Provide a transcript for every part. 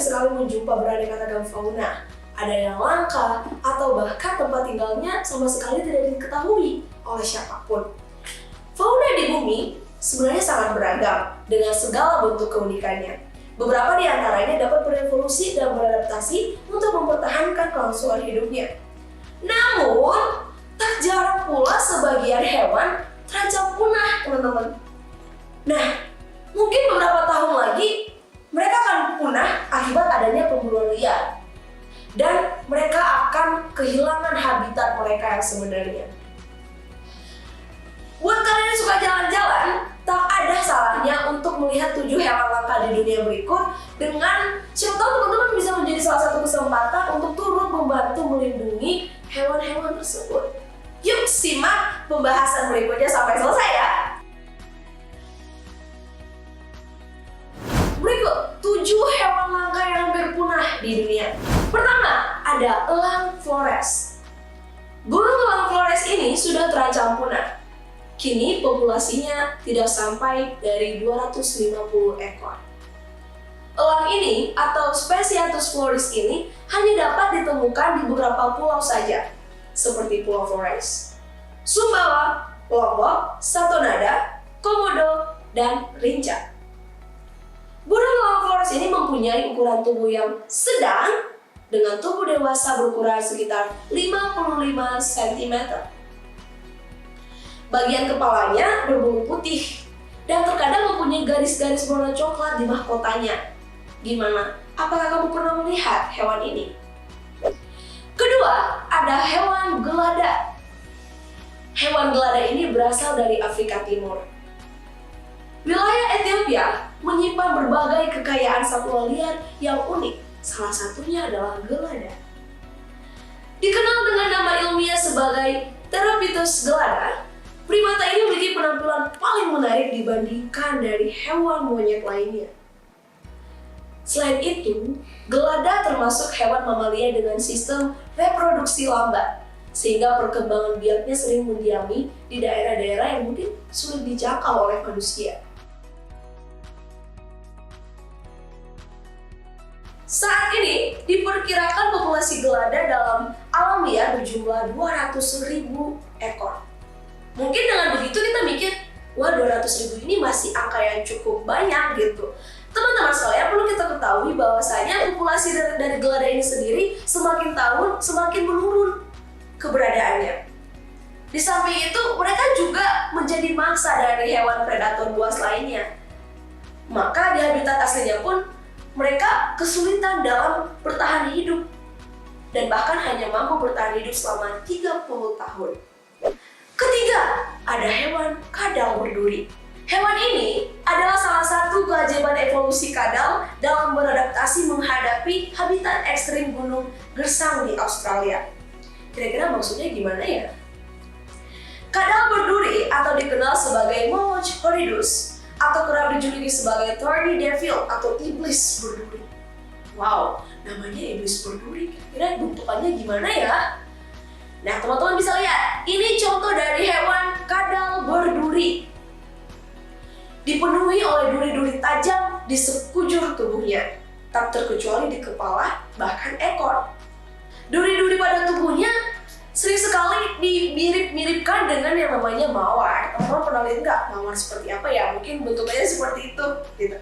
sekali menjumpa beraneka ragam fauna. Ada yang langka atau bahkan tempat tinggalnya sama sekali tidak diketahui oleh siapapun. Fauna di bumi sebenarnya sangat beragam dengan segala bentuk keunikannya. Beberapa di antaranya dapat berevolusi dan beradaptasi untuk mempertahankan kelangsungan hidupnya. Namun, tak jarang pula sebagian hewan terancam punah, teman-teman. Nah, mungkin beberapa tahun lagi mereka akan punah akibat adanya pemburuan liar. Dan mereka akan kehilangan habitat mereka yang sebenarnya. Buat kalian yang suka jalan-jalan, tak ada salahnya untuk melihat 7 hewan langka di dunia berikut dengan siapa tahu teman-teman bisa menjadi salah satu kesempatan untuk turut membantu melindungi hewan-hewan tersebut. Yuk simak pembahasan berikutnya sampai selesai ya. Berikut 7 hewan langka yang hampir punah di dunia. Pertama, ada elang Flores. Burung elang Flores ini sudah terancam punah. Kini populasinya tidak sampai dari 250 ekor. Elang ini atau Speciatus floris ini hanya dapat ditemukan di beberapa pulau saja, seperti Pulau Flores, Sumbawa, Lombok, Satu Nada, Komodo, dan Rinca. Burung elang Flores ini mempunyai ukuran tubuh yang sedang dengan tubuh dewasa berukuran sekitar 55 cm. Bagian kepalanya berbulu putih dan terkadang mempunyai garis-garis warna coklat di mahkotanya. Gimana? Apakah kamu pernah melihat hewan ini? Kedua, ada hewan gelada. Hewan gelada ini berasal dari Afrika Timur. Wilayah Ethiopia menyimpan berbagai kekayaan satwa liar yang unik. Salah satunya adalah gelada. Dikenal dengan nama ilmiah sebagai Therophytus gelada, primata ini memiliki penampilan paling menarik dibandingkan dari hewan monyet lainnya. Selain itu, gelada termasuk hewan mamalia dengan sistem reproduksi lambat, sehingga perkembangan biaknya sering mendiami di daerah-daerah yang mungkin sulit dijangkau oleh manusia. Saat ini, diperkirakan populasi gelada dalam alam liar berjumlah 200.000 ekor. Mungkin dengan begitu kita mikir, wah 200.000 ini masih angka yang cukup banyak gitu. Teman-teman sekalian, perlu kita ketahui bahwasanya populasi dari gelada ini sendiri semakin tahun semakin menurun keberadaannya. Di samping itu, mereka juga menjadi mangsa dari hewan predator buas lainnya. Maka di habitat aslinya pun mereka kesulitan dalam bertahan hidup dan bahkan hanya mampu bertahan hidup selama 30 tahun. Ketiga, ada hewan kadal berduri. Hewan ini adalah salah satu keajaiban evolusi kadal dalam beradaptasi menghadapi habitat ekstrim gunung gersang di Australia. Kira-kira maksudnya gimana ya? Kadal berduri atau dikenal sebagai Moloch horridus atau kerap dijuluki sebagai Thorny Devil atau iblis berduri. Wow, namanya iblis berduri. Kira-kira bentukannya gimana ya? Nah, teman-teman bisa lihat, ini contoh dari hewan kadal berduri. Dipenuhi oleh duri-duri tajam di sekujur tubuhnya, tak terkecuali di kepala bahkan ekor. Duri-duri pada tubuhnya sering sekali dimirip-miripkan dengan yang namanya mawar. Teman-teman pernah lihat nggak mawar seperti apa ya? Mungkin bentuknya seperti itu, gitu.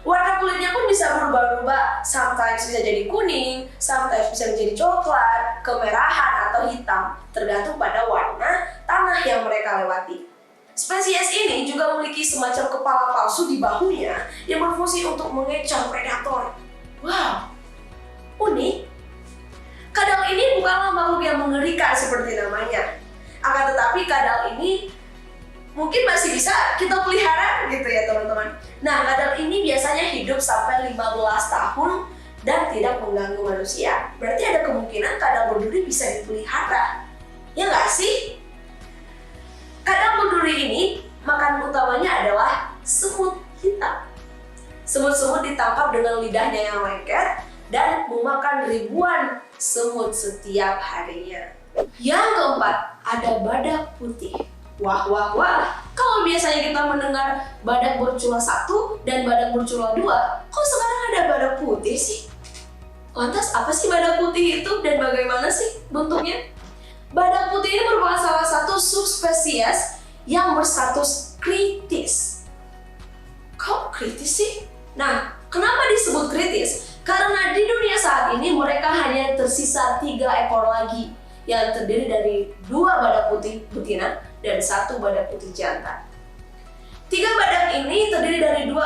Warna kulitnya pun bisa berubah-ubah, sometimes bisa jadi kuning, sometimes bisa menjadi coklat, kemerahan, atau hitam, tergantung pada warna tanah yang mereka lewati. Spesies ini juga memiliki semacam kepala palsu di bahunya yang berfungsi untuk mengejar predator. Wow, unik. Kadal ini bukanlah makhluk yang mengerikan seperti namanya. Akan tetapi kadal ini mungkin masih bisa kita pelihara gitu ya teman-teman. Nah, kadal ini biasanya hidup sampai 15 tahun dan tidak mengganggu manusia. Berarti ada kemungkinan kadal berduri bisa dipelihara. Ya nggak sih? Kadal berduri ini makanan utamanya adalah semut hitam. Semut-semut ditangkap dengan lidahnya yang lengket dan memakan ribuan semut setiap harinya. Yang keempat, ada badak putih. Wah, wah, wah. Kalau biasanya kita mendengar badak bercula 1 dan badak bercula 2, kok sekarang ada badak putih sih? Lantas apa sih badak putih itu dan bagaimana sih bentuknya? Badak putih ini merupakan salah satu subspesies yang berstatus kritis. Kok kritis sih? Nah, kenapa disebut kritis? Karena di dunia saat ini mereka hanya tersisa 3 ekor lagi yang terdiri dari 2 badak putih betina dan 1 badak putih jantan. 3 badak ini terdiri dari 2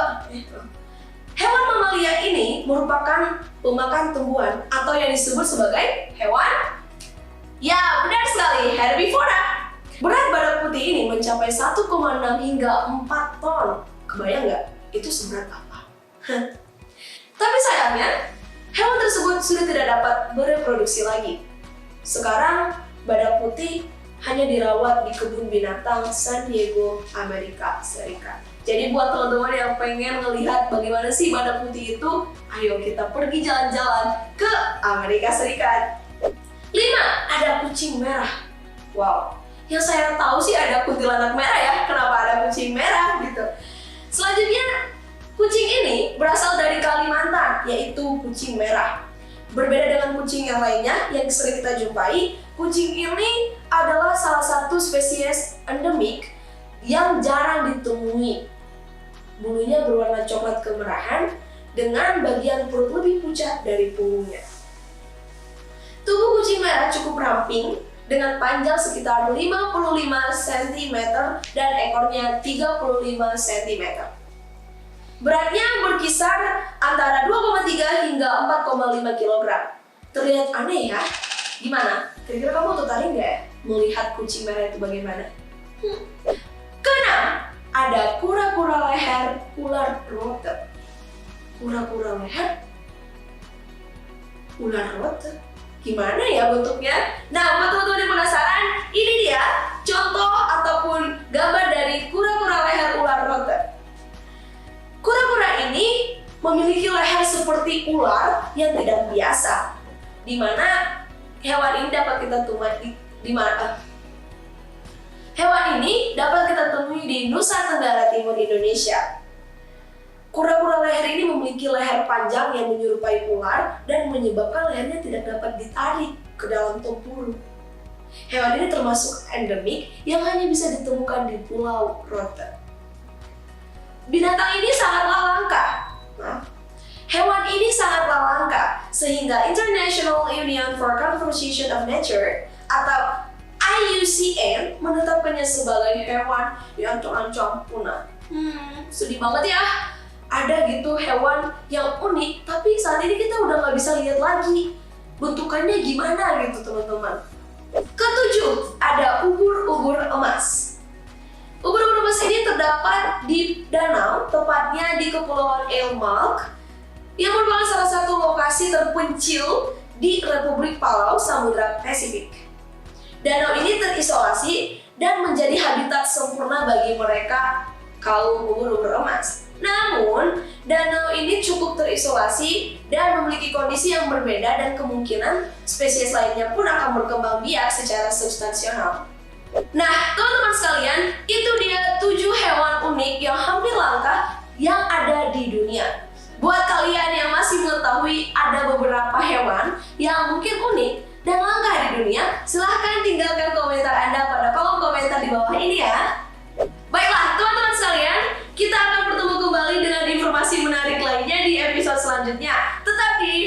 hewan mamalia ini merupakan pemakan tumbuhan atau yang disebut sebagai hewan. Ya, benar sekali, herbivora. Berat badak putih ini mencapai 1,6 hingga 4 ton. Kebayang nggak? Itu seberat apa? Tapi sayangnya, hewan tersebut sudah tidak dapat bereproduksi lagi. Sekarang, badak putih hanya dirawat di kebun binatang San Diego, Amerika Serikat. Jadi buat teman-teman yang pengen melihat bagaimana sih badak putih itu, ayo kita pergi jalan-jalan ke Amerika Serikat. 5. Ada kucing merah. Wow, yang saya tahu sih ada kuntilanak merah ya. Kenapa ada kucing merah gitu? Selanjutnya, kucing ini berasal dari Kalimantan, yaitu kucing merah. Berbeda dengan kucing yang lainnya yang sering kita jumpai, kucing ini adalah salah satu spesies endemik yang jarang ditemui. Bulunya berwarna coklat kemerahan dengan bagian perut lebih pucat dari punggungnya. Tubuh kucing merah cukup ramping dengan panjang sekitar 55 cm dan ekornya 35 cm. Beratnya berkisar antara 2,3 hingga 4,5 kg. Terlihat aneh ya? Gimana? Kira-kira kamu tertarik nggak ya melihat kucing merah itu bagaimana? Keenam, ada kura-kura leher ular rote. Kura-kura leher ular rote? Gimana ya bentuknya? Nah, buat teman-teman yang penasaran, ini dia contoh ataupun gambar dari kura-kura leher ular rote. Kura-kura ini memiliki leher seperti ular yang tidak biasa, di mana hewan ini dapat kita temui di Nusa Tenggara Timur, Indonesia. Kura-kura leher ini memiliki leher panjang yang menyerupai ular dan menyebabkan lehernya tidak dapat ditarik ke dalam tempurung. Hewan ini termasuk endemik yang hanya bisa ditemukan di Pulau Rote. Binatang ini sangatlah langka. Hewan ini sangatlah langka sehingga International Union for Conservation of Nature atau IUCN menetapkannya sebagai hewan yang terancam punah. Sedih banget ya. Ada gitu hewan yang unik, tapi saat ini kita udah nggak bisa lihat lagi bentukannya gimana gitu teman-teman. Ketujuh, ada ubur-ubur emas. Ubur-ubur emas ini terdapat di danau, tepatnya di Kepulauan Eilmalk, yang merupakan salah satu lokasi terpencil di Republik Palau, Samudra Pasifik. Danau ini terisolasi dan menjadi habitat sempurna bagi mereka kaum ubur-ubur emas. Namun, danau ini cukup terisolasi dan memiliki kondisi yang berbeda dan kemungkinan spesies lainnya pun akan berkembang biak secara substansial. Nah, teman-teman sekalian, itu dia 7 hewan unik yang hampir langka yang ada di dunia. Buat kalian yang masih mengetahui ada beberapa hewan yang mungkin unik dan langka di dunia, silahkan tinggalkan komentar Anda pada kolom komentar di bawah ini ya. Baiklah, teman-teman sekalian, kita akan bertemu kembali dengan informasi menarik lainnya di episode selanjutnya. Tetap di